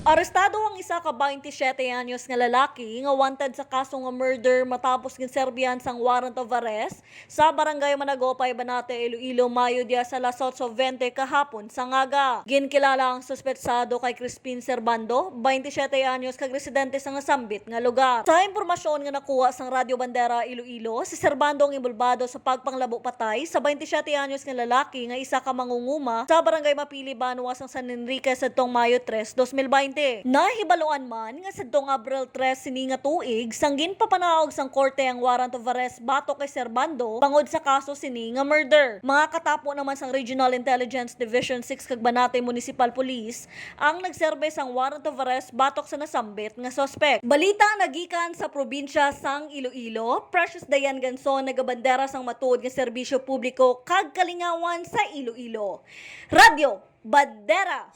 Arestado ang isa ka 27 anyos nga lalaki nga wanted sa kaso nga murder matapos ginserbihan sang warrant of arrest sa barangay Managopay, Banate, Iloilo, Mayo dia sa alas 8:20 kahapon sa ngaga. Ginkilala ang suspetsado kay Crispin Servando, 27 anyos kag residente sa nasambit nga lugar. Sa impormasyon nga nakuha sang Radyo Bandera Iloilo, si Servando ang imbulbado sa pagpanglabo patay sa 27 anyos nga lalaki nga isa ka mangunguma sa barangay Mapili, Banwa, sang San Enrique sa Mayo 3, 2020. Nahibaluan man nga sa Abril 3 sini nga tuig sanggin papanaog sang korte ang warrant of arrest batok kay Servando bangod sa kaso sini nga murder. Mga katapo naman sang Regional Intelligence Division 6 kag Banate Municipal Police ang nagserbe sang warrant of arrest batok sa nasambit nga suspect. Balita nagikan sa probinsya sang Iloilo, Precious Dayan Ganson nagabandera sang matuod nga serbisyo publiko kag kalingawan sa Iloilo. Radyo Bandera.